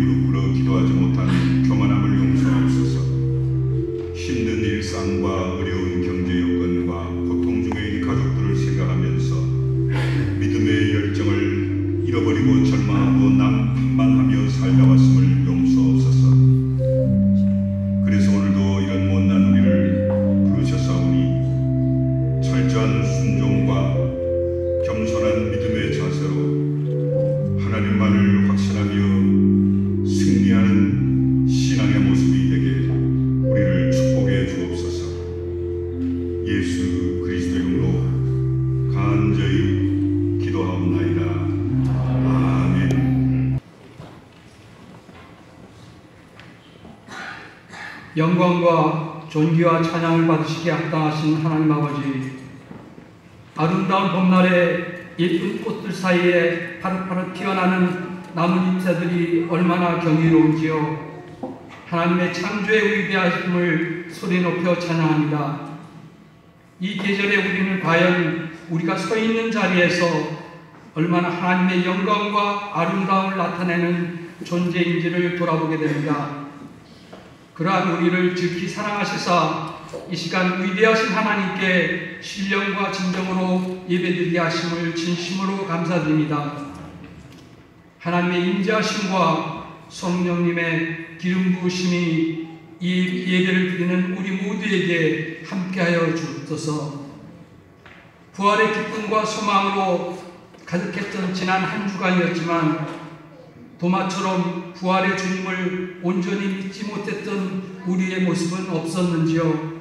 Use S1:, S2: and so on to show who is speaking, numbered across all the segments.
S1: 무릎 꿇어 기도하지 못하는 교만함을 용서하옵소서. 힘든 일상과 어려운 경제 여건과 고통 중에 있는 가족들을 생각하면서 믿음의 열정을 잃어버리고 절망하고 남판만하며 살다왔음을 용서하옵소서. 그래서 오늘도 이런 못난 우리를 부르셨사오니 철저한 순종과 겸손한 믿음의 자세로 하나님만을 확신하며 승리하는 신앙의 모습이 되게 우리를 축복해 주옵소서. 예수 그리스도의 이름으로 간절히 기도하옵나이다. 아멘.
S2: 영광과 존귀와 찬양을 받으시기에 합당하신 하나님 아버지, 아름다운 봄날에 예쁜 꽃들 사이에 파릇파릇 피어나는 나뭇잎새들이 얼마나 경이로운지요. 하나님의 창조의 위대하심을 소리 높여 찬양합니다. 이 계절에 우리는 과연 우리가 서 있는 자리에서 얼마나 하나님의 영광과 아름다움을 나타내는 존재인지를 돌아보게 됩니다. 그러한 우리를 즉히 사랑하시사 이 시간 위대하신 하나님께 신령과 진정으로 예배드리게 하심을 진심으로 감사드립니다. 하나님의 인자하심과 성령님의 기름 부으심이 이 예배를 드리는 우리 모두에게 함께하여 주옵소서. 부활의 기쁨과 소망으로 가득했던 지난 한 주간이었지만 도마처럼 부활의 주님을 온전히 믿지 못했던 우리의 모습은 없었는지요.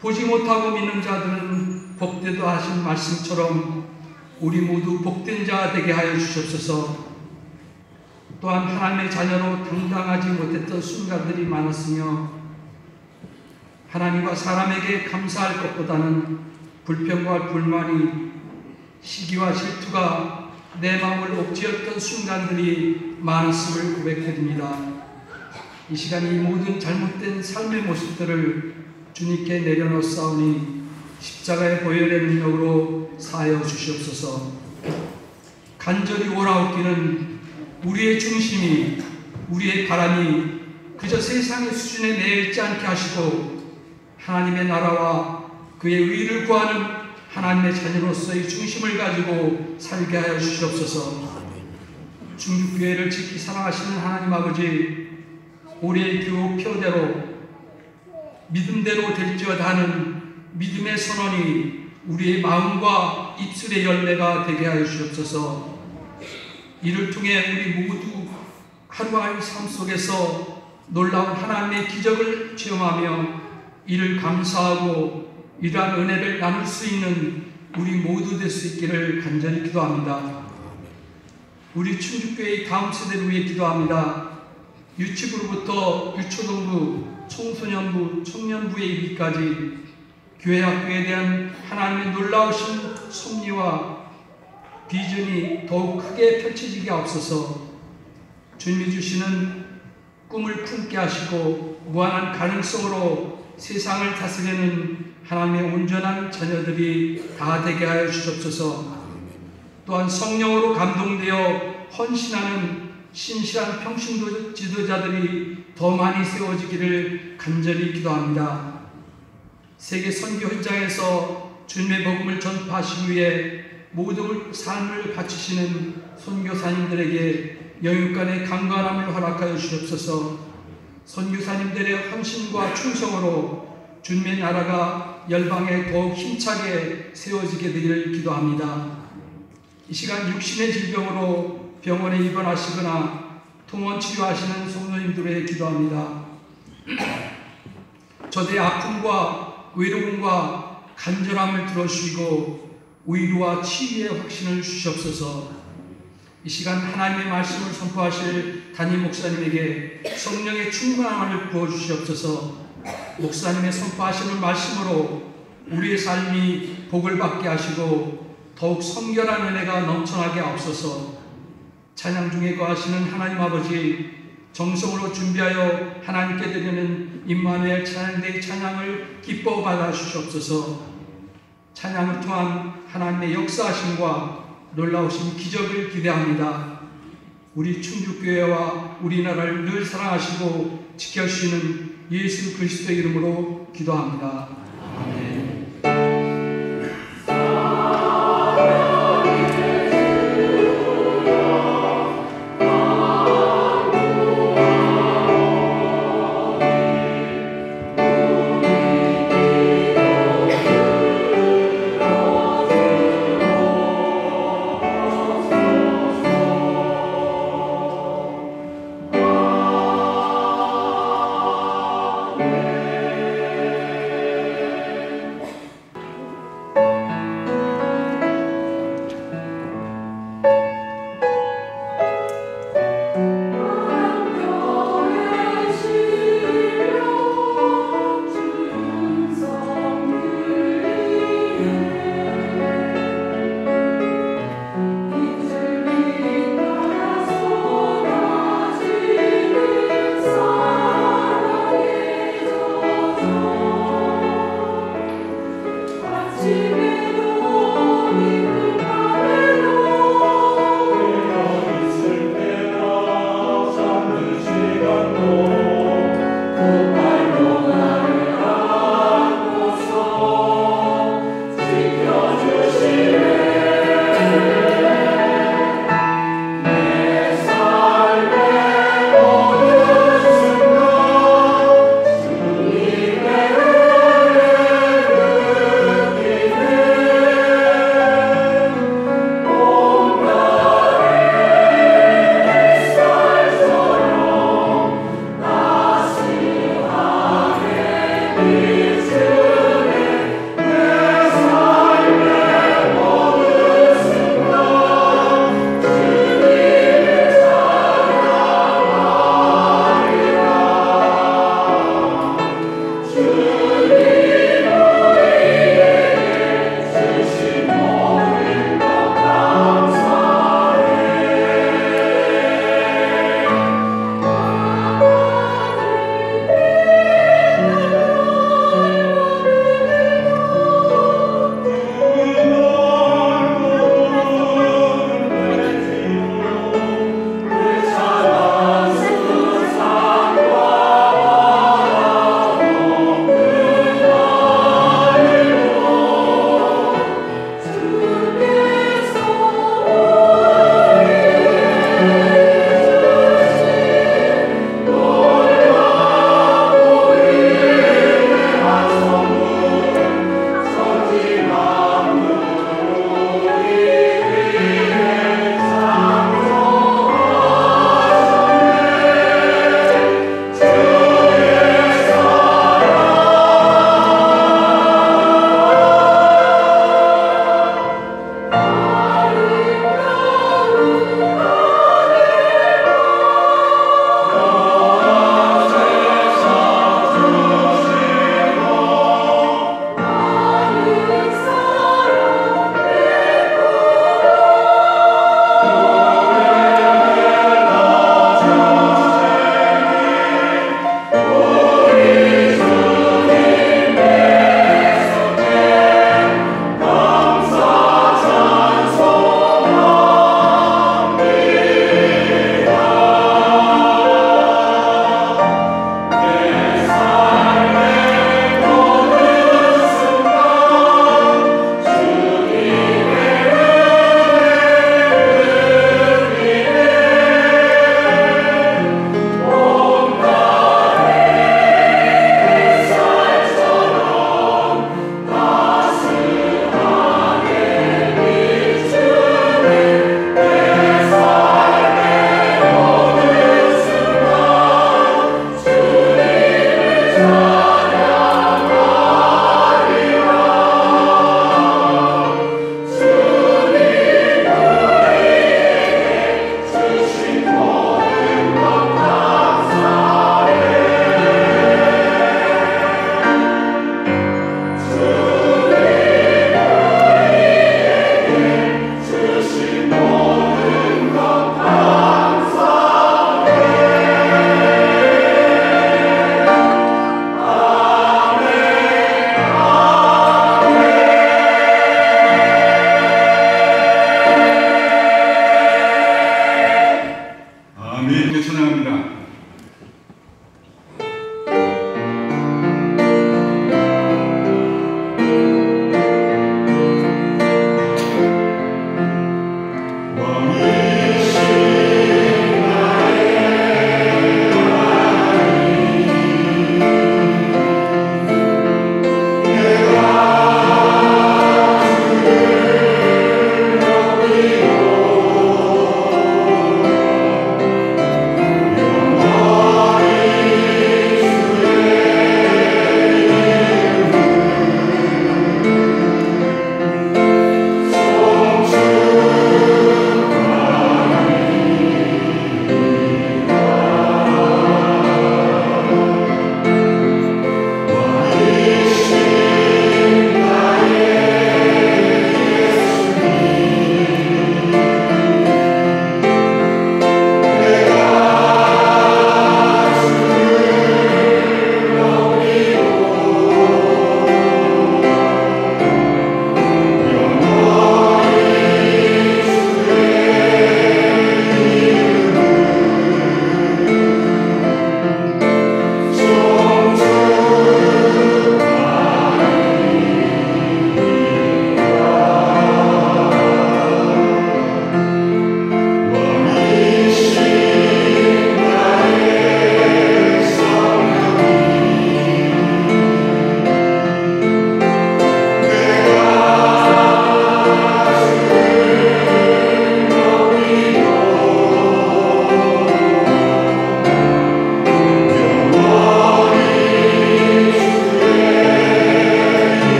S2: 보지 못하고 믿는 자들은 복되다 하신 말씀처럼 우리 모두 복된 자 되게 하여 주시옵소서. 또한 하나님의 자녀로 당당하지 못했던 순간들이 많았으며 하나님과 사람에게 감사할 것보다는 불평과 불만이, 시기와 질투가 내 마음을 옥죄었던 순간들이 많았음을 고백해드립니다. 이 시간 이 모든 잘못된 삶의 모습들을 주님께 내려놓사오니 십자가의 보혈의 능력으로 사하여 주시옵소서. 간절히 오라옵기는 우리의 중심이, 우리의 바람이 그저 세상의 수준에 내있지 않게 하시고 하나님의 나라와 그의 의를 구하는 하나님의 자녀로서의 중심을 가지고 살게 하여 주시옵소서. 중국교회를 지키 사랑하시는 하나님 아버지, 우리의 교우 표대로 믿음대로 될지어다 하는 믿음의 선언이 우리의 마음과 입술의 열매가 되게 하여 주옵소서. 이를 통해 우리 모두 하루하루 삶 속에서 놀라운 하나님의 기적을 체험하며 이를 감사하고 이러한 은혜를 나눌 수 있는 우리 모두 될 수 있기를 간절히 기도합니다. 우리 충주교회의 다음 세대를 위해 기도합니다. 유치부로부터 유초동부, 청소년부, 청년부에 이르기까지 교회 학교에 대한 하나님의 놀라우신 섭리와 비전이 더욱 크게 펼쳐지게 하옵소서. 주님이 주시는 꿈을 품게 하시고 무한한 가능성으로 세상을 다스리는 하나님의 온전한 자녀들이 다 되게 하여 주옵소서. 또한 성령으로 감동되어 헌신하는 신실한 평신 지도자들이 더 많이 세워지기를 간절히 기도합니다. 세계 선교 현장에서 주님의 복음을 전파하시기 위해 모든 삶을 바치시는 선교사님들에게 영육간의 강건함을 허락하여 주옵소서. 선교사님들의 헌신과 충성으로 주님의 나라가 열방에 더욱 힘차게 세워지게 되기를 기도합니다. 이 시간 육신의 질병으로 병원에 입원하시거나 통원 치료하시는 성도님들에 기도합니다. 저들의 아픔과 외로움과 간절함을 들어주시고 위로와 치유의 확신을 주시옵소서. 이 시간 하나님의 말씀을 선포하실 담임 목사님에게 성령의 충만함을 부어주시옵소서. 목사님의 선포하시는 말씀으로 우리의 삶이 복을 받게 하시고 더욱 성결한 은혜가 넘쳐나게 하옵소서. 찬양 중에 거하시는 하나님 아버지, 정성으로 준비하여 하나님께 드리는 임마누엘 찬양대의 찬양을 기뻐 받아 주시옵소서. 찬양을 통한 하나님의 역사하심과 놀라우신 기적을 기대합니다. 우리 충주교회와 우리나라를 늘 사랑하시고 지켜주시는 예수 그리스도의 이름으로 기도합니다. 아멘.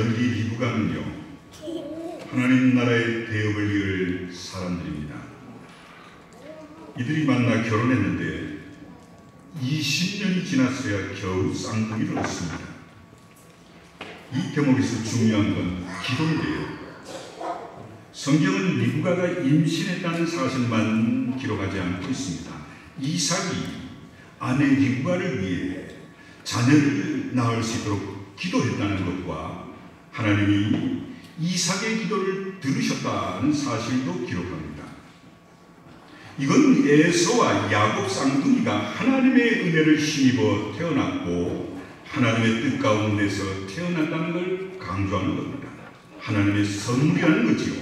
S1: 아들이 리브가는요, 하나님 나라의 대업을 이을 사람들입니다. 이들이 만나 결혼했는데 20년이 지났어야 겨우 쌍둥이를 얻습니다. 이 대목에서 중요한 건 기도인데요. 성경은 리브가가 임신했다는 사실만 기록하지 않고 있습니다. 이삭이 아내 리브가를 위해 자녀를 낳을 수 있도록 기도했다는 것과 하나님이 이삭의 기도를 들으셨다는 사실도 기록합니다. 이건 에서와 야곱 쌍둥이가 하나님의 은혜를 힘입어 태어났고 하나님의 뜻 가운데서 태어났다는 걸 강조하는 겁니다. 하나님의 선물이라는 거지요.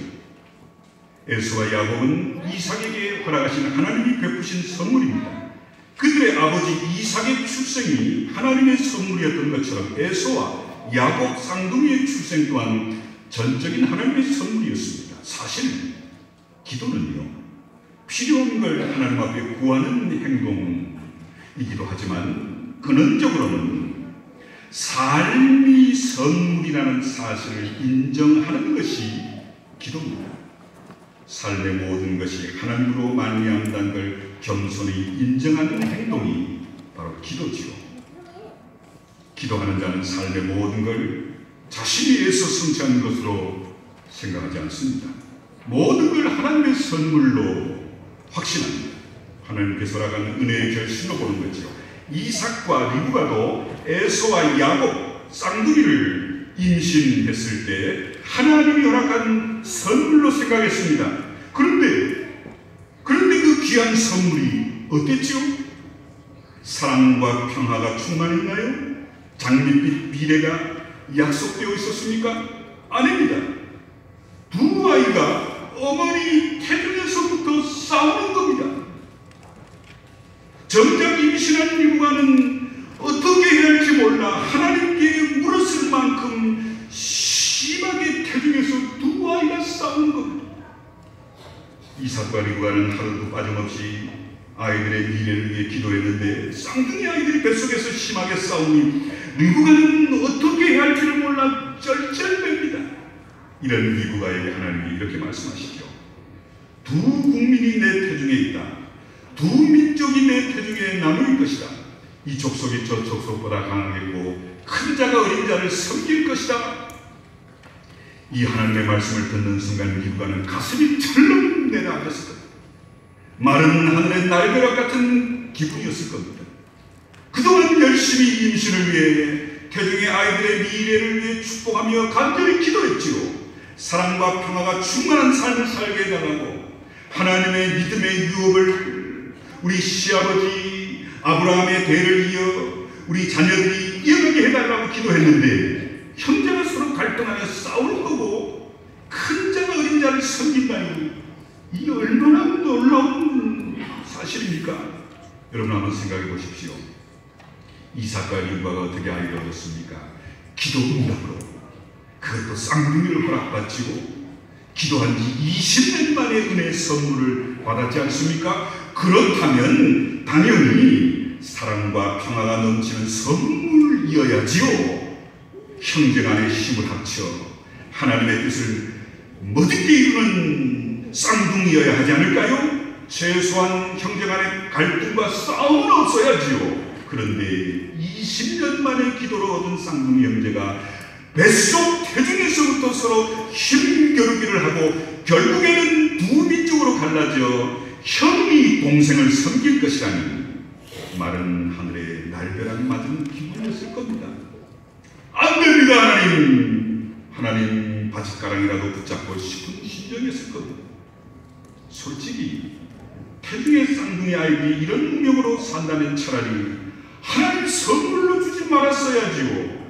S1: 에서와 야곱은 이삭에게 허락하신 하나님이 베푸신 선물입니다. 그들의 아버지 이삭의 출생이 하나님의 선물이었던 것처럼 에서와 야곱 쌍둥이의 출생 또한 전적인 하나님의 선물이었습니다. 사실 기도는요, 필요한 걸 하나님 앞에 구하는 행동이기도 하지만 근원적으로는 삶이 선물이라는 사실을 인정하는 것이 기도입니다. 삶의 모든 것이 하나님으로 말미암다는 걸 겸손히 인정하는 행동이 바로 기도지요. 기도하는 자는 삶의 모든 걸 자신이 애써 성취하는 것으로 생각하지 않습니다. 모든 걸 하나님의 선물로 확신합니다. 하나님께서 허락하는 은혜의 결실로 보는 거죠. 이삭과 리브가도 에서와 야곱 쌍둥이를 임신했을 때 하나님이 허락한 선물로 생각했습니다. 그런데 그 귀한 선물이 어땠죠? 사랑과 평화가 충만했나요? 장밋빛 미래가 약속되어 있었습니까? 아닙니다. 두 아이가 어머니 태중에서부터 싸우는 겁니다. 정작 임신한 리브가는 어떻게 해야 할지 몰라 하나님께 물었을 만큼 심하게 태중에서 두 아이가 싸우는 겁니다. 이삭과 리브가는 하루도 빠짐없이 아이들의 미래를 위해 기도했는데 쌍둥이 아이들이 뱃속에서 심하게 싸우니 리브가는 어떻게 해야 할지를 몰라 쩔쩔맵니다. 이런 리브가에게 하나님이 이렇게 말씀하시죠. 두 국민이 내 태중에 있다. 두 민족이 내 태중에 나누일 것이다. 이 족속이 저 족속보다 강하겠고 큰 자가 어린 자를 섬길 것이다. 이 하나님의 말씀을 듣는 순간 리브가는 가슴이 철렁 내려앉았을 겁니다. 마른 하늘의 날벼락 같은 기분이었을 겁니다. 그동안 열심히 임신을 위해 태중의 아이들의 미래를 위해 축복하며 간절히 기도했지요. 사랑과 평화가 충만한 삶을 살게 해달라고 하나님의 믿음의 유업을 우리 시아버지 아브라함의 대를 이어 우리 자녀들이 이어가게 해달라고 기도했는데 형제가 서로 갈등하며 싸우는 거고 큰 자가 어린 자를 섬긴다니 이 얼마나 놀라운 사실입니까? 여러분 한번 생각해 보십시오. 이삭과 리브가가 어떻게 아이를 얻었습니까? 기도 응답으로, 그것도 쌍둥이를 허락받지고 기도한 지 20년 만에 은혜의 선물을 받았지 않습니까? 그렇다면 당연히 사랑과 평화가 넘치는 선물이어야지요. 형제 간의 힘을 합쳐 하나님의 뜻을 멋있게 이루는 쌍둥이여야 하지 않을까요? 최소한 형제 간의 갈등과 싸움은 없어야지요. 그런데 20년 만에 기도로 얻은 쌍둥이 형제가 뱃속 태중에서부터 서로 힘겨루기를 하고 결국에는 두 민족으로 갈라져 형이 동생을 섬길 것이라니 마른 하늘에 날벼락 맞은 기분이었을 겁니다. 안 됩니다, 하나님. 하나님 바짓가랑이라도 붙잡고 싶은 심정이었을 겁니다. 솔직히 태중의 쌍둥이 아이들이 이런 운명으로 산다면 차라리 하나님 선물로 주지 말았어야지요.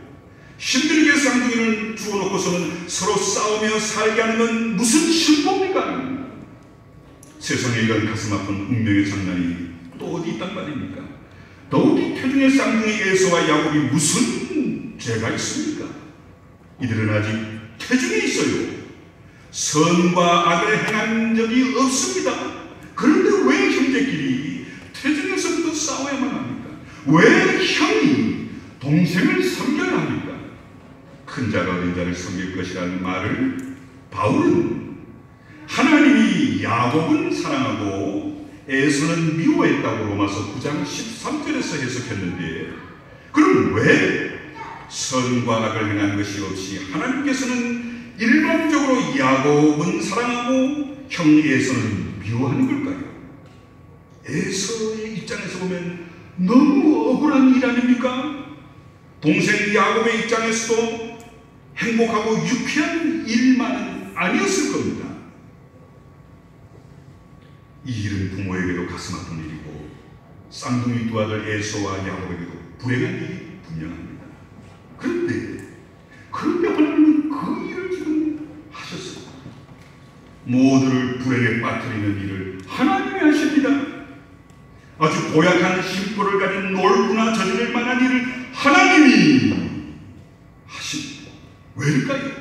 S1: 힘들게 쌍둥이를 주워놓고서는 서로 싸우며 살게 하는 건 무슨 신복입니까? 세상에 이런 가슴 아픈 운명의 장난이 또 어디 있단 말입니까? 더욱이 태중의 쌍둥이 에서와 야곱이 무슨 죄가 있습니까? 이들은 아직 태중에 있어요. 선과 악을 행한 적이 없습니다. 그런데 왜 형제끼리 태중에서부터 싸워야만 합니까? 왜 형이 동생을 섬겨야 합니까? 큰 자가 어린 자를 섬길 것이라는 말을 바울은 하나님이 야곱은 사랑하고 에서는 미워했다고 로마서 9장 13절에서 해석했는데, 그럼 왜 선과 악을 행한 것이 없이 하나님께서는 일반적으로 야곱은 사랑하고 형 에서는 미워하는 걸까요? 에서의 입장에서 보면 너무 억울한 일 아닙니까? 동생 야곱의 입장에서도 행복하고 유쾌한 일만은 아니었을 겁니다. 이 일은 부모에게도 가슴 아픈 일이고 쌍둥이 두 아들 에서와 야곱에게도 불행한 일이 분명합니다. 그런데 하나님은 그 일을 지금 하셨어요. 모두를 불행에 빠뜨리는 일을 하나님이 하십니다. 아주 고약한 심보를 가진 놀부나 저지를 만한 일을 하나님이 하십니다. 왜일까요?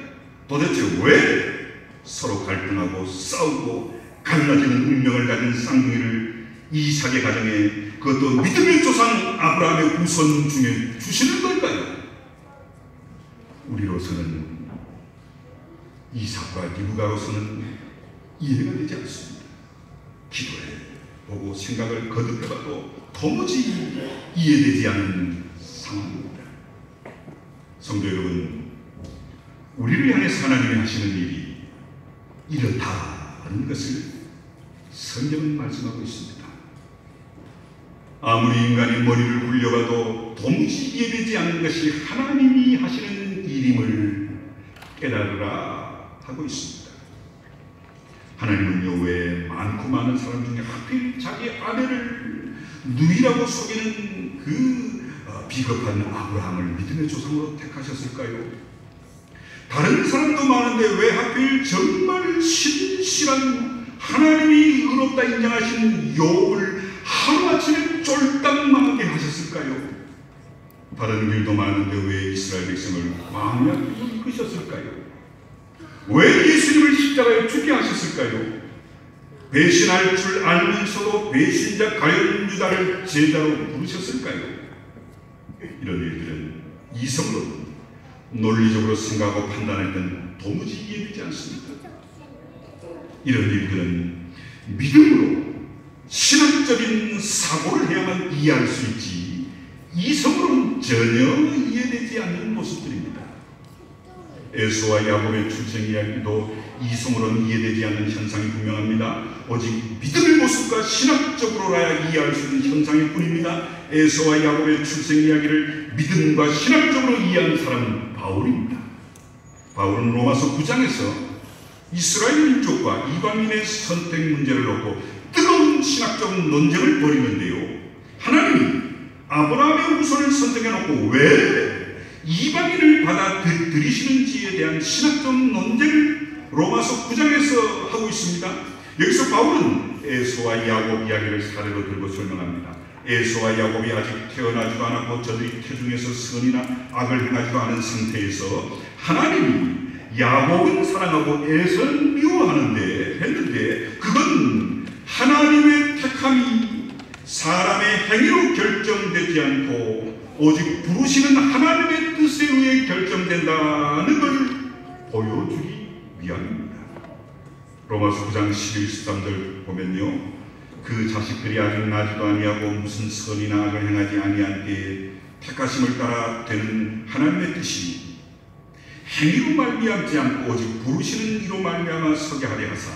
S1: 도대체 왜 서로 갈등하고 싸우고 갈라지는 운명을 가진 쌍둥이를 이삭의 가정에, 그것도 믿음의 조상 아브라함의 후손 중에 주시는 걸까요? 우리로서는, 이삭과 리브가로서는 이해가 되지 않습니다. 기도해 보고 생각을 거듭해봐도 도무지 이해되지 않는 상황입니다. 성도 여러분, 우리를 향해서 하나님이 하시는 일이 이렇다는 것을 성경은 말씀하고 있습니다. 아무리 인간이 머리를 굴려봐도 도무지 이해되지 않는 것이 하나님이 하시는 일임을 깨달으라 하고 있습니다. 하나님은요, 왜 많고 많은 사람 중에 하필 자기 아내를 누이라고 속이는 그 비겁한 아브라함을 믿음의 조상으로 택하셨을까요? 다른 사람도 많은데 왜 하필 정말 신실한 하나님이 의롭다 인정하신 욥을 하루아침에 쫄딱 망하게 하셨을까요? 다른 길도 많은데 왜 이스라엘 백성을 광야로 이끄셨을까요? 왜 예수님을 십자가에 죽게 하셨을까요? 배신할 줄 알면서도 배신자 가룟 유다를 제자로 부르셨을까요? 이런 일들은 이성으로 논리적으로 생각하고 판단할 때는 도무지 이해되지 않습니다. 이런 일들은 믿음으로 신학적인 사고를 해야만 이해할 수 있지 이성으로는 전혀 이해되지 않는 모습들입니다. 에서와 야곱의 출생 이야기도 이성으로는 이해되지 않는 현상이 분명합니다. 오직 믿음의 모습과 신학적으로라야 이해할 수 있는 현상일 뿐입니다. 에서와 야곱의 출생 이야기를 믿음과 신학적으로 이해한 사람은 바울입니다. 바울은 로마서 9장에서 이스라엘 민족과 이방인의 선택 문제를 놓고 뜨거운 신학적 논쟁을 벌이는데요, 하나님이 아브라함의 후손을 선택해놓고 왜 이방인을 받아들이시는지에 대한 신학적 논쟁을 로마서 9장에서 하고 있습니다. 여기서 바울은 에서와 야곱 이야기를 사례로 들고 설명합니다. 에서와 야곱이 아직 태어나지도 않았고 저들이 태중에서 선이나 악을 행하지도 않은 상태에서 하나님이 야곱은 사랑하고 에서는 미워하는데 했는데, 그건 하나님의 택함이 사람의 행위로 결정되지 않고 오직 부르시는 하나님의 뜻에 의해 결정된다는 걸 보여주기 위함입니다. 로마서 9장 11, 13절 보면요, 그 자식들이 아직 나지도 아니하고 무슨 선이나 악을 행하지 아니한 때에 택하심을 따라 되는 하나님의 뜻이 행위로 말미암지 않고 오직 부르시는 이로 말미암아 서게 하려 하사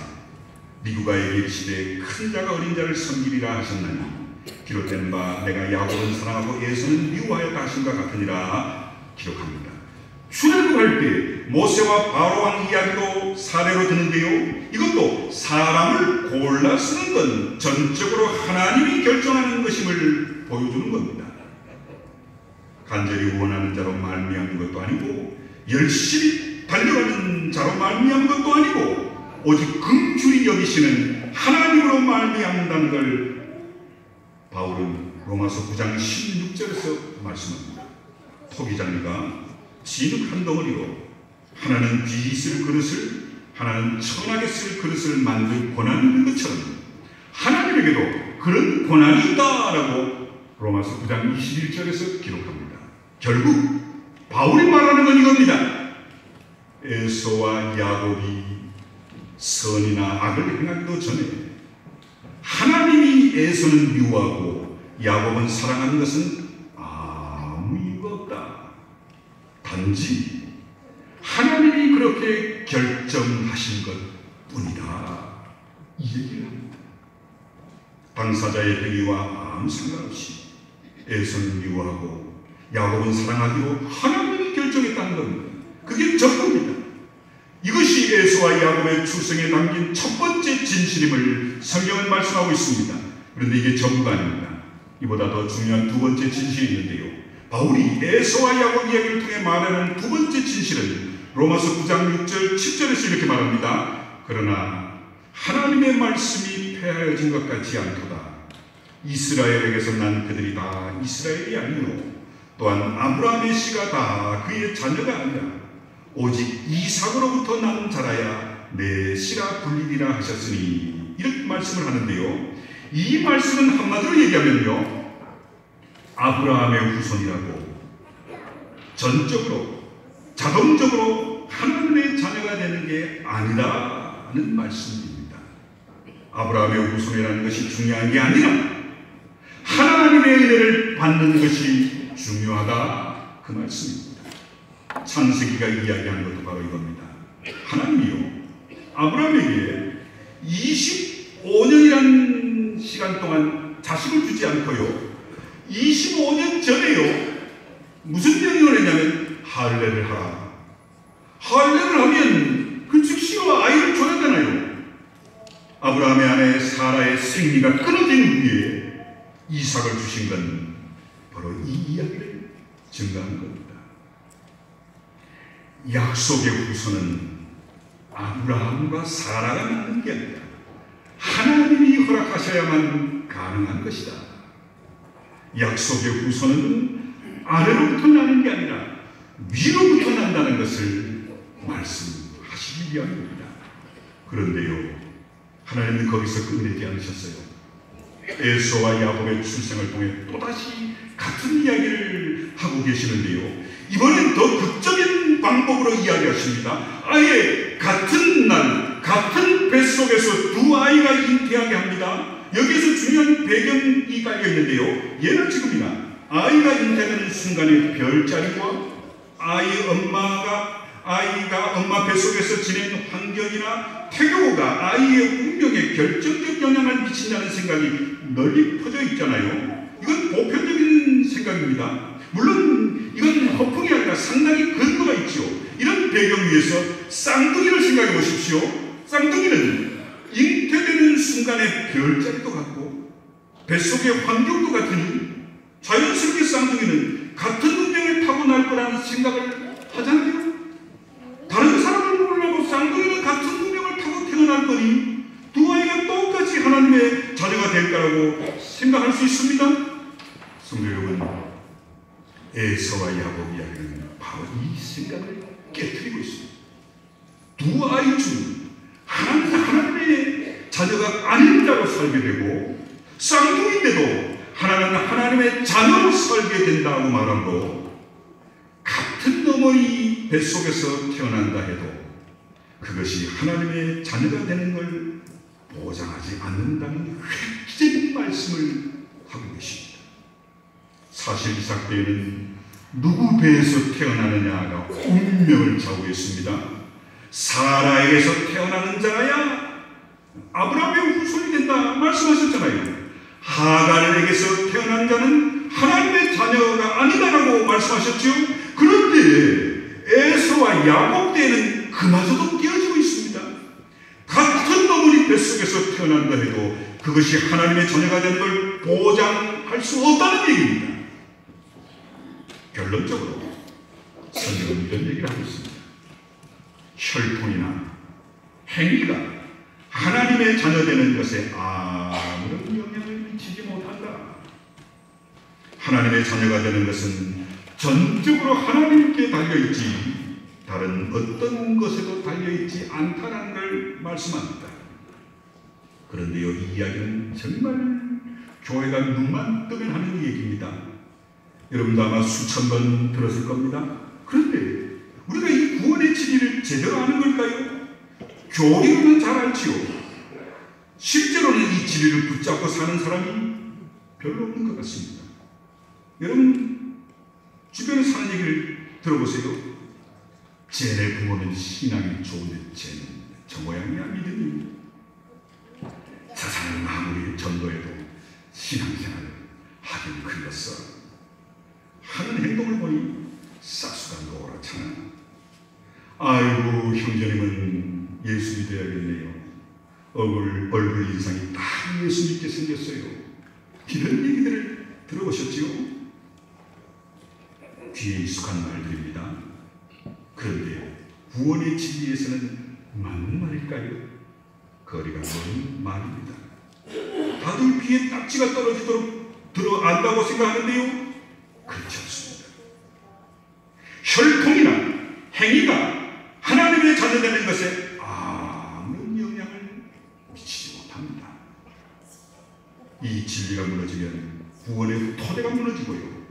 S1: 미국아에게 이르시되 큰 자가 어린 자를 섬기리라 하셨나니 기록된 바 내가 야곱은 사랑하고 에서는 미워하였다 하신과 같으니라 기록합니다. 출애굽할 때 모세와 바로왕 이야기도 사례로 드는데요, 이것도 사람을 골라 쓰는 건 전적으로 하나님이 결정하는 것임을 보여주는 겁니다. 간절히 원하는 자로 말미암는 것도 아니고 열심히 달려가는 자로 말미암는 것도 아니고 오직 긍휼히 여기시는 하나님으로 말미암는다는 걸 바울은 로마서 9장 16절에서 말씀합니다. 토기장이가 진흙 한 덩어리로 하나는 귀 있을 그릇을 하나는 천하게 쓸 그릇을 만들 권한이 있는 것처럼 하나님에게도 그런 권한이 있다라고 로마서 9장 21절에서 기록합니다. 결국 바울이 말하는 건 이겁니다. 에서와 야곱이 선이나 악을 행하기도 전에 하나님이 에서는 미워하고 야곱은 사랑하는 것은 아무 이유가 없다. 단지 하나님이 그렇게 결정하신 것 뿐이다. 이 얘기를 합니다. 당사자의 행위와 아무 상관없이 에서는 미워하고 야곱은 사랑하기로 하나님이 결정했다는 겁니다. 그게 전부입니다. 이것이 에서와 야곱의 출생에 담긴 첫 번째 진실임을 성경은 말씀하고 있습니다. 그런데 이게 전부가 아닙니다. 이보다 더 중요한 두 번째 진실이 있는데요. 바울이 에서와 야곱 이야기를 통해 말하는 두 번째 진실은 로마서 9장 6절 7절에서 이렇게 말합니다. 그러나 하나님의 말씀이 폐하여진 것 같지 않도다. 이스라엘에게서 난 그들이 다 이스라엘이 아니요 또한 아브라함의 씨가 다 그의 자녀가 아니라 오직 이삭으로부터 난 자라야 내 씨라 불리리라 하셨으니 이렇게 말씀을 하는데요. 이 말씀은 한마디로 얘기하면요, 아브라함의 후손이라고 전적으로 자동적으로 하나님의 자녀가 되는 게 아니라는 말씀입니다. 아브라함의 후손이라는 것이 중요한 게 아니라 하나님의 은혜를 받는 것이 중요하다, 그 말씀입니다. 창세기가 이야기하는 것도 바로 이겁니다. 하나님이요, 아브라함에게 25년이라는 시간 동안 자식을 주지 않고요, 25년 전에요, 무슨 명령을 했냐면 할례를 하라. 할례를 하면 그 즉시로 아이를 줘야 되나요? 아브라함의 아내 사라의 생리가 끊어진 후에 이삭을 주신 건 바로 이 이야기를 증거하는 겁니다. 약속의 후손은 아브라함과 사라가 낳는 게 아니라 하나님이 허락하셔야만 가능한 것이다. 약속의 후손은 아래로부터 나는 게 아니라 위로부터 난다는 것을 말씀하시기 위함입니다. 그런데요, 하나님은 거기서 끝내지 않으셨어요. 에서와 야곱의 출생을 통해 또다시 같은 이야기를 하고 계시는데요, 이번엔 더 극적인 방법으로 이야기하십니다. 아예 같은 날 같은 뱃속에서 두 아이가 잉태하게 합니다. 여기에서 중요한 배경이 깔려 있는데요, 예나 지금이나 아이가 잉태되는 순간의 별자리와 아이가 엄마 뱃속에서 지낸 환경이나 태교가 아이의 운명에 결정적 영향을 미친다는 생각이 널리 퍼져 있잖아요. 이건 보편적인 생각입니다. 물론 이건 허풍이 아니라 상당히 근거가 있죠. 이런 배경 위에서 쌍둥이를 생각해 보십시오. 쌍둥이는 잉태되는 순간의 별자리도 같고 뱃속의 환경도 같으니 자연스럽게 쌍둥이는 같은 운명을 타고 날 거라는 생각을 하잖아요. 다른 사람을 몰라도 쌍둥이는 같은 운명을 타고 태어날 거니 두 아이가 똑같이 하나님의 자녀가 될 거라고 생각할 수 있습니다. 성도 여러분, 에서와 야곱 이야기는 바로 이 생각을 깨뜨리고 있습니다. 두 아이 중 하나는 하나님의 자녀가 아닌 자로 살게 되고 쌍둥이인데도 하나는 하나님의 자녀로 살게 된다고 말하고 같은 어머니 뱃속에서 태어난다 해도 그것이 하나님의 자녀가 되는 걸 보장하지 않는다는 획기적인 말씀을 하고 계십니다. 사실 이삭 때에는 누구 배에서 태어나느냐가 운명을 좌우했습니다. 사라에게서 태어나는 자야 아브라함의 후손이 된다 말씀하셨잖아요. 하갈에게서 태어난 자는 하나님의 자녀가 아니다라고 말씀하셨죠. 그런데 에서와 야곱 때에는 그마저도 깨어지고 있습니다. 같은 어머니 뱃속에서 태어난다 해도 그것이 하나님의 자녀가 되는 걸 보장할 수 없다는 얘기입니다. 결론적으로 성경은 이런 얘기를 하고 있습니다. 혈통이나 행위가 하나님의 자녀 되는 것에 아무런 영향을 미치지 못한다. 하나님의 자녀가 되는 것은 전적으로 하나님께 달려있지 다른 어떤 것에도 달려있지 않다는 걸 말씀합니다. 그런데요, 이 이야기는 정말 교회가 눈만 뜨면 하는 얘기입니다. 여러분도 아마 수천 번 들었을 겁니다. 그런데 우리가 이 구원의 진리를 제대로 아는 걸까요? 교리로는 잘 알지요. 실제로는 이 진리를 붙잡고 사는 사람이 별로 없는 것 같습니다. 여러분 주변에 사는 얘기를 들어보세요. 쟤네 부모는 신앙이 좋은데 쟤는 저 모양이야 믿음이. 저 사람은 아무리 전도해도 신앙생활을 하긴 글렀어 하는 행동을 보니 싹수가 노랗잖아. 아이고 형제님은 예수 믿어야겠네요. 얼굴 인상이 다 예수 믿게 생겼어요. 이런 얘기들을 들어보셨지요? 귀에 익숙한 말들입니다. 그런데 구원의 진리에서는 맞는 말일까요? 거리가 먼 말입니다. 다들 귀에 딱지가 떨어지도록 들어안다고 생각하는데요. 그렇지 않습니다. 혈통이나 행위가 하나님의 자녀되는 것에 아무런 영향을 미치지 못합니다. 이 진리가 무너지면 구원의 토대가 무너지고요.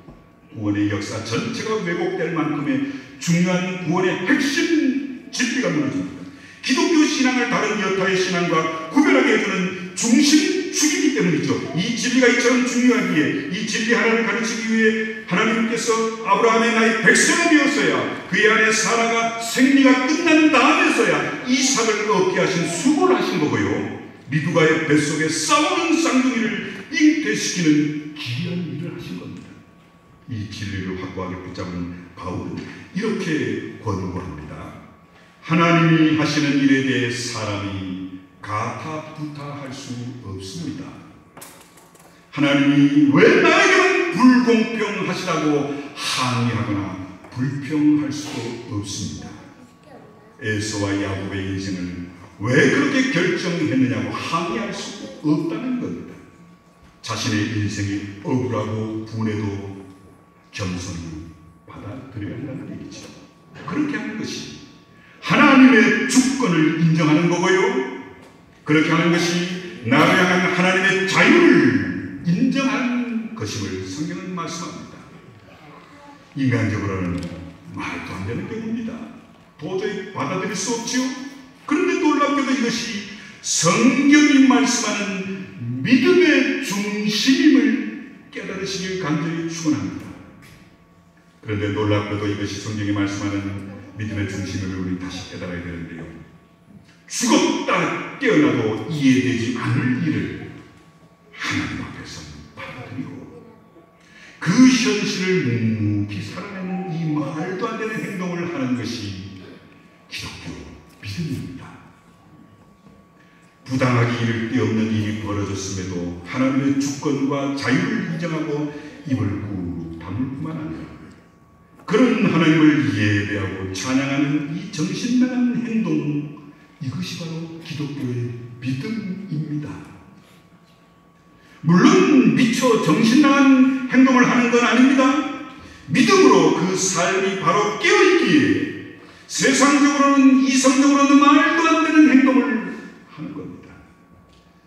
S1: 구원의 역사 전체가 왜곡될 만큼의 중요한 구원의 핵심 진리가 무너집니다. 기독교 신앙을 다른 여타의 신앙과 구별하게 해주는 중심축이기 때문이죠. 이 진리가 이처럼 중요하기에 이 진리 하나를 가르치기 위해 하나님께서 아브라함의 나이 100세가 되었어야 그의 아내 사라가 생리가 끝난 다음에서야 이삭을 얻게 하신 수고를 하신 거고요. 리브가의 뱃속에 싸우는 쌍둥이를 잉태시키는 귀한 일을 하신 겁니다. 이 진리를 확고하게 붙잡은 바울은 이렇게 권고합니다. 하나님이 하시는 일에 대해 사람이 가타부타할 수 없습니다. 하나님이 왜 나에게만 불공평하시다고 항의하거나 불평할 수도 없습니다. 에서와 야곱의 인생을 왜 그렇게 결정했느냐고 항의할 수 없다는 겁니다. 자신의 인생이 억울하고 분해도 겸손히 받아들여야 한다는 얘기죠. 그렇게 하는 것이 하나님의 주권을 인정하는 거고요. 그렇게 하는 것이 나를 향한 하나님의 자유를 인정하는 것임을 성경은 말씀합니다. 인간적으로는 말도 안 되는 경우입니다. 도저히 받아들일 수 없지요. 그런데 놀랍게도 이것이 성경이 말씀하는 믿음의 중심임을 깨달으시길 간절히 축원합니다. 그런데 놀랍게도 이것이 성경이 말씀하는 믿음의 중심을 우리 다시 깨달아야 되는데요. 죽었다 깨어나도 이해되지 않을 일을 하나님 앞에서 받아들이고 그 현실을 묵묵히 살아내는 이 말도 안 되는 행동을 하는 것이 기독교 믿음입니다. 부당하기 이를 데 없는 일이 벌어졌음에도 하나님의 주권과 자유를 인정하고 입을 꾹 다물 뿐만 아니라 그런 하나님을 예배하고 찬양하는 이 정신나간 행동, 이것이 바로 기독교의 믿음입니다. 물론 미처 정신나간 행동을 하는 건 아닙니다. 믿음으로 그 삶이 바로 깨어있기에 세상적으로는 이성적으로는 말도 안 되는 행동을 하는 겁니다.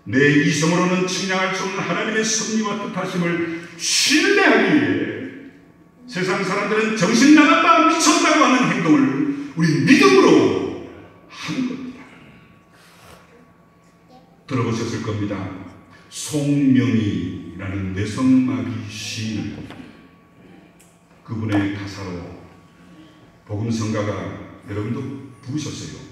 S1: 내 이성으로는 측량할 수 없는 하나님의 섭리와 뜻하심을 신뢰하기에 세상 사람들은 정신나갔다 미쳤다고 하는 행동을 우리 믿음으로 하는 겁니다. 들어보셨을 겁니다. 송명이라는 뇌성마비 시인을 그분의 가사로 복음성가가 여러분도 부르셨어요.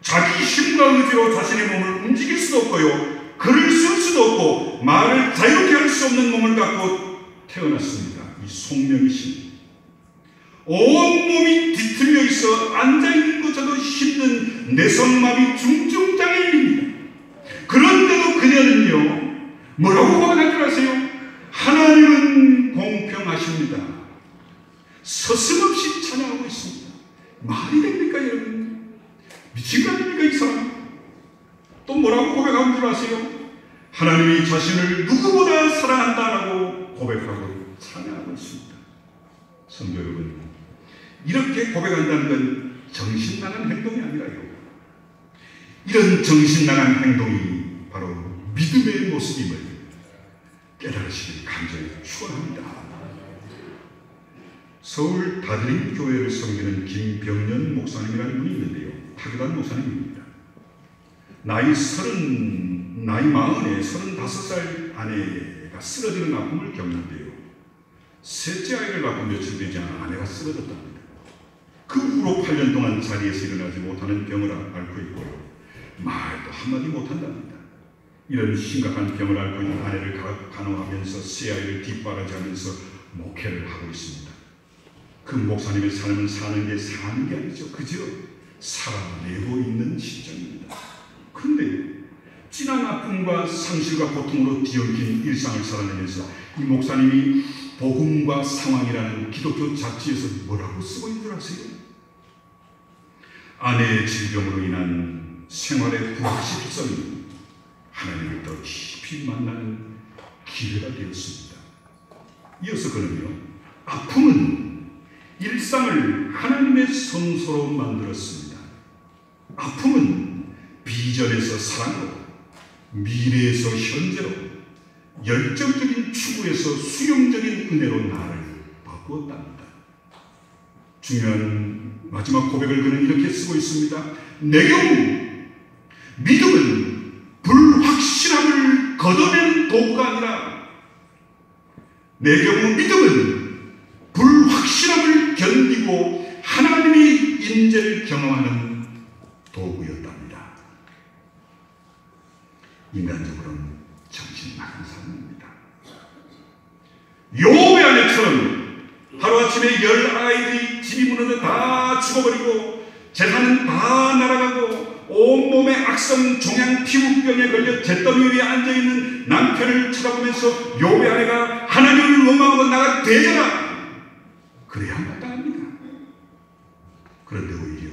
S1: 자기 힘과 의지로 자신의 몸을 움직일 수도 없고요. 글을 쓸 수도 없고 말을 자유롭게 할 수 없는 몸을 갖고 태어났습니다. 이 송명희 씨. 온몸이 뒤틀려 있어 앉아있는 것조차도 힘든 뇌성마비 중증장애인입니다. 그런데도 그녀는요, 뭐라고 고백할 줄 아세요? 하나님은 공평하십니다. 서슴없이 찬양하고 있습니다. 말이 됩니까 여러분? 미친 거 아닙니까 이 사람? 또 뭐라고 고백하는 줄 아세요? 하나님이 자신을 누구보다 사랑한다라고 고백하고 찬양하고 있습니다. 성도 여러분, 이렇게 고백한다는 건 정신나간 행동이 아니라요. 이런 정신나간 행동이 바로 믿음의 모습임을 깨달으시길 간절히 축원합니다. 서울 다드림 교회를 섬기는 김병년 목사님이라는 분이 있는데요. 타교단 목사님입니다. 나이 40에 35살 아내가 쓰러지는 아픔을 겪는데요. 셋째 아이를 낳고 며칠 되지 않아 아내가 쓰러졌답니다. 그 후로 8년 동안 자리에서 일어나지 못하는 병을 앓고 있고요. 말도 한마디 못한답니다. 이런 심각한 병을 앓고 있는 아내를 간호하면서 새 아이를 뒷바라지하면서 목회를 하고 있습니다. 그 목사님의 삶은 사는 게 아니죠. 그저 살아내고 있는 실정입니다. 그런데 진한 아픔과 상실과 고통으로 뒤엉킨 일상을 살아내면서 이 목사님이 복음과 상황이라는 기독교 잡지에서 뭐라고 쓰고 있는 줄 아세요? 아내의 질병으로 인한 생활의 불확실성이 하나님을 더 깊이 만나는 기회가 되었습니다. 이어서 그는요, 아픔은 일상을 하나님의 성소로 만들었습니다. 아픔은 비전에서 사랑으로, 미래에서 현재로, 열정적인 추구에서 수용적인 은혜로 나를 바꾸었답니다. 중요한 마지막 고백을 그는 이렇게 쓰고 있습니다. 내 경우 믿음은 불확실함을 걷어내는 도구가 아니라, 내 경우 믿음은 불확실함을 견디고 하나님의 인재를 경험하는 도구였답니다. 인간적으로는 정신 나간 삶입니다. 욥의 아내처럼 하루아침에 10 아이들이 집이 무너져 다 죽어버리고 재산은 다 날아가고 온몸에 악성 종양 피부병에 걸려 잿더미 위에 앉아있는 남편을 쳐다보면서 욥의 아내가 하나님을 원망하고 나가 되잖아, 그래야 마땅합니다. 그런데 오히려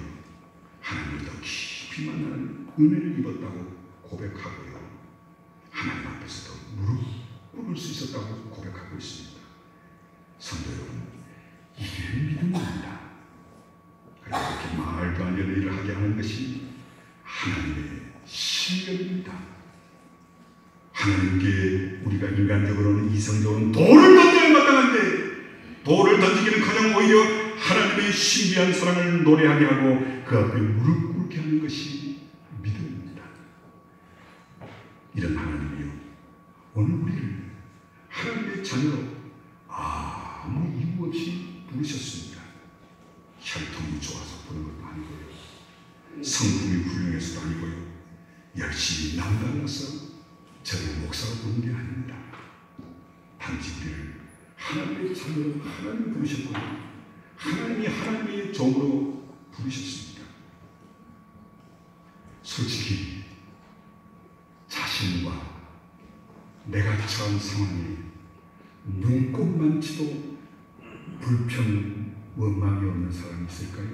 S1: 하나님을 더 깊이 만나는 은혜를 입었다고 고백하고요, 하나님 앞에서도 무릎 꿇을 수 있었다고 고백하고 있습니다. 성도 여러분, 이게 믿음입니다. 그렇게 말도 안 되는 일을 하게 하는 것이 하나님의 실력입니다. 하나님께 우리가 인간적으로는, 이성적으로는 돌을 던져야 마땅한데 돌을 던지기는커녕 오히려 하나님의 신비한 사랑을 노래하게 하고 그 앞에 무릎 꿇게 하는 것이 믿음입니다. 이런 하나님이요, 오늘 우리를 하나님의 자녀로 아무 이유 없이 부르셨습니다. 혈통이 좋아서 부른 것도 아니고요, 성품이 훌륭해서도 아니고요, 열심히 남달라서 저를 목사로 부른 게 아닙니다. 단지 우리를 하나님의 자녀로 하나님이 부르셨고요, 하나님이 하나님의 종으로 부르셨습니다. 솔직히 자신과 내가 처한 상황에 눈꼽만치도 불평, 원망이 없는 사람이 있을까요?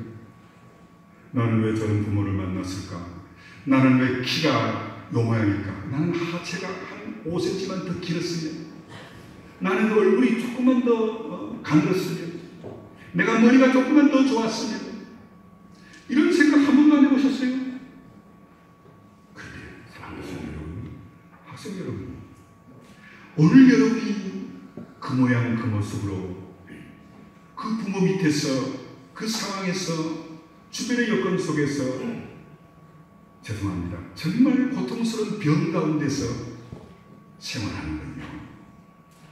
S1: 나는 왜 저런 부모를 만났을까? 나는 왜 키가 요 모양일까? 나는 하체가 한 5cm만 더 길었으면, 나는 그 얼굴이 조금만 더 가늘었으면, 내가 머리가 조금만 더 좋았으면, 이런 생각 한 번도 안 해보셨어요? 그런데 사랑하는 여러분, 학생 여러분, 오늘 여러분이 그 모양 그 모습으로 그 부모 밑에서, 그 상황에서, 주변의 여건 속에서, 죄송합니다, 정말 고통스러운 병 가운데서 생활하는 건요,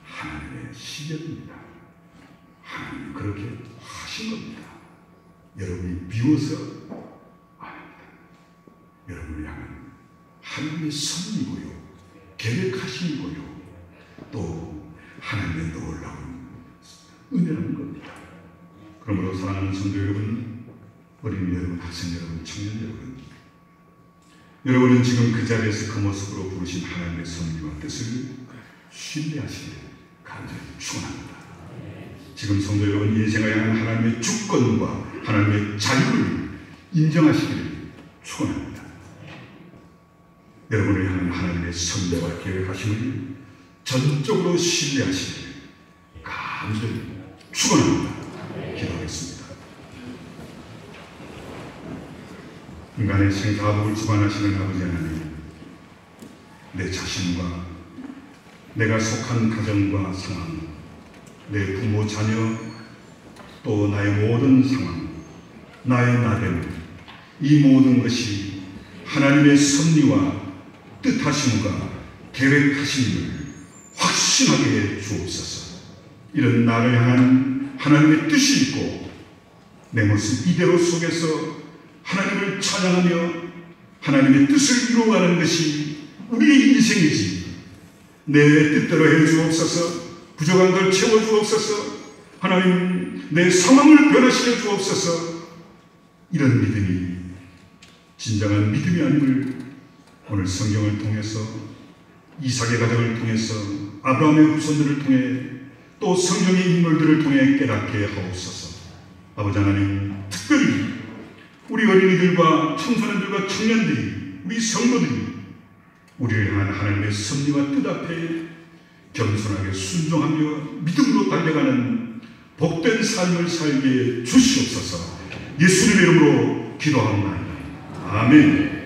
S1: 하나님의 실력입니다. 하나님이 그렇게 하신 겁니다. 여러분이 비워서 아닙니다. 여러분을 향한 하나님의 섭리고요, 계획하심이고요, 또 하나님의 놀라운 은혜라는 겁니다. 그러므로 사랑하는 성도 여러분, 어린이 여러분, 학생 여러분, 청년 여러분, 여러분은 지금 그 자리에서 그 모습으로 부르신 하나님의 섭리와 뜻을 신뢰하시길 간절히 축원합니다. 지금 성도 여러분, 인생을 향한 하나님의 주권과 하나님의 자유를 인정하시기를 축원합니다. 여러분을 향한 하나님의 섭리와 계획하심을 전적으로 신뢰하시기를 간절히 축원합니다. 기도하겠습니다. 인간의 생사복을 주관하시는 아버지 하나님, 내 자신과 내가 속한 가정과 상황, 내 부모, 자녀, 또 나의 모든 상황, 나의 나됨, 이 모든 것이 하나님의 섭리와 뜻하심과 계획하심을 확신하게 해 주옵소서. 이런 나를 향한 하나님의 뜻이 있고 내 모습 이대로 속에서 하나님을 찬양하며 하나님의 뜻을 이루어가는 것이 우리의 인생이지, 내 뜻대로 해 주옵소서. 부족한 걸 채워 주옵소서. 하나님, 내 상황을 변화시켜 주옵소서. 이런 믿음이 진정한 믿음이 아님을 오늘 성경을 통해서, 이삭의 가정을 통해서, 아브라함의 후손들을 통해, 또 성경의 인물들을 통해 깨닫게 하옵소서. 아버지 하나님, 특별히 우리 어린이들과 청소년들과 청년들이, 우리 성도들이 우리를 향한 하나님의 섭리와 뜻 앞에 겸손하게 순종하며 믿음으로 달려가는 복된 삶을 살게 주시옵소서. 예수님의 이름으로 기도하옵나이다. 아멘.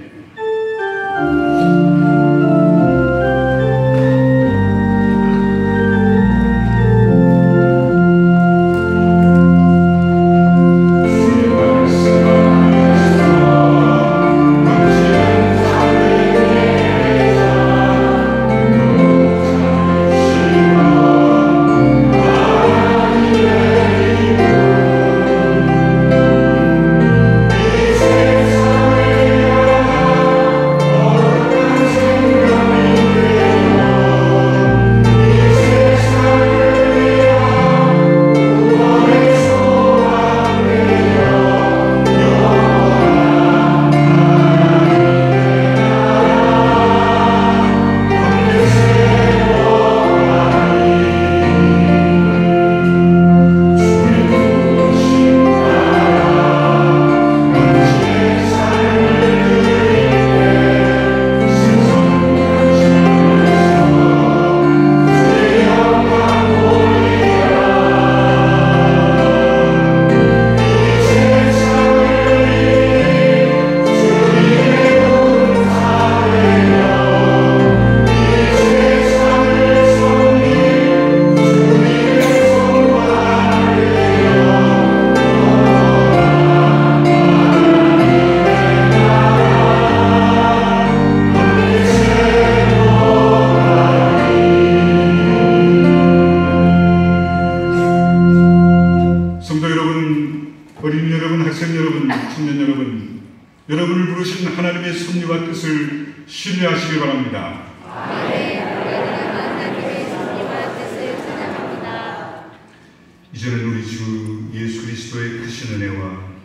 S1: 여러분을 부르신 하나님의 섭리와 뜻을 신뢰하시기 바랍니다. 이제는 우리 주 예수 그리스도의 크신 은혜와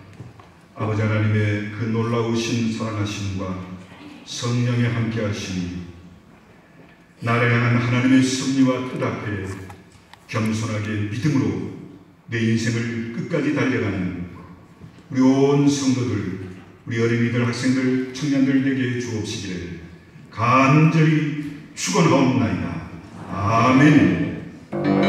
S1: 아버지 하나님의 그 놀라우신 사랑하심과 성령의 함께하심이 나를 향한 하나님의 섭리와 뜻 앞에 겸손하게 믿음으로 내 인생을 끝까지 달려가는 우리 온 성도들, 우리 어린이들, 학생들, 청년들 되게 주옵시기를 간절히 축원하옵나이다. 아멘.